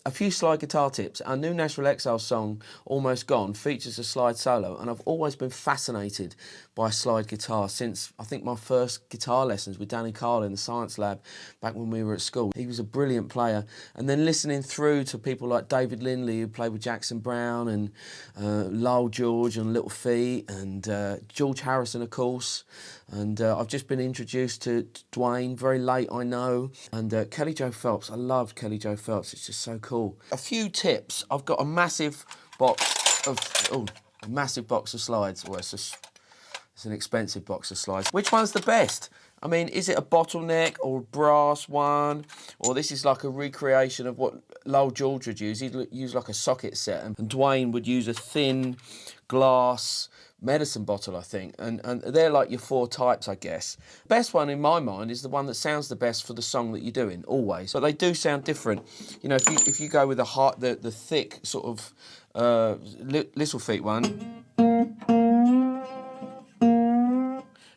A few slide guitar tips. Our new Nashville Exile song, Almost Gone, features a slide solo, and I've always been fascinated by slide guitar since I think my first guitar lessons with Danny Carl in the science lab back when we were at school. He was a brilliant player, and then listening through to people like David Lindley, who played with Jackson Browne, and Lyle George and Little Feat, and George Harrison, of course, and I've just been introduced to Dwayne, very late I know, and Kelly Joe Phelps. I loved Kelly Joe Phelps, it's just so cool. A few tips. I've got a massive box of slides. Well, it's an expensive box of slides. Which one's the best? I mean, is it a bottleneck or a brass one? Or this is like a recreation of what Lowell George would use. He'd use like a socket set, and Dwayne would use a thin glass medicine bottle, I think, and they're like your four types, I guess. Best one in my mind is the one that sounds the best for the song that you're doing, always. But they do sound different. You know, if you go with the thick sort of Little Feat one,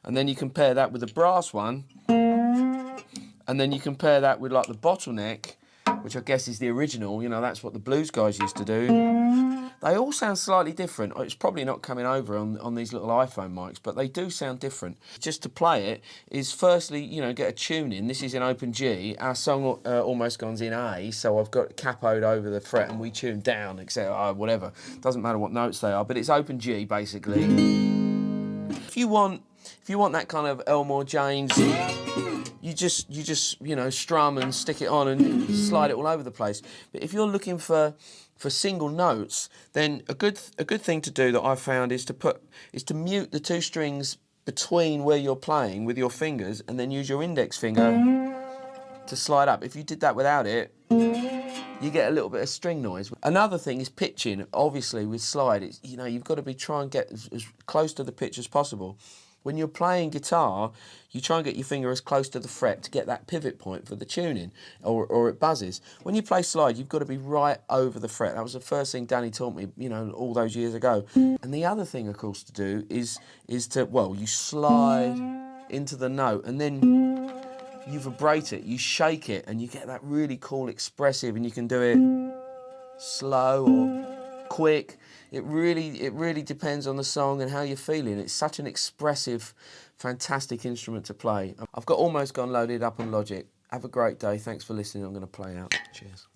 and then you compare that with the brass one, and then you compare that with like the bottleneck, which I guess is the original, you know, that's what the blues guys used to do. They all sound slightly different. It's probably not coming over on these little iPhone mics, but they do sound different. Just to play it is firstly, you know, get a tune in. This is in open G. Our song Almost Gone's in A, so I've got capoed over the fret and we tune down, etc. Whatever. Doesn't matter what notes they are, but it's open G basically. If you want that kind of Elmore James, you just you know, strum and stick it on and slide it all over the place. But if you're looking for single notes, then a good thing to do that I've found is to mute the two strings between where you're playing with your fingers, and then use your index finger to slide up. If you did that without it, you get a little bit of string noise. Another thing is pitching. Obviously with slide, it's, you know, you've got to try and get as close to the pitch as possible. When you're playing guitar, you try and get your finger as close to the fret to get that pivot point for the tuning, or it buzzes. When you play slide, you've got to be right over the fret. That was the first thing Danny taught me, you know, all those years ago. And the other thing, of course, to do is to, well, you slide into the note, and then you vibrate it, you shake it, and you get that really cool expressive, and you can do it slow or quick. It really depends on the song and how you're feeling. It's such an expressive, fantastic instrument to play. I've got Almost Gone loaded up on Logic. Have a great day. Thanks for listening. I'm going to play out. Cheers.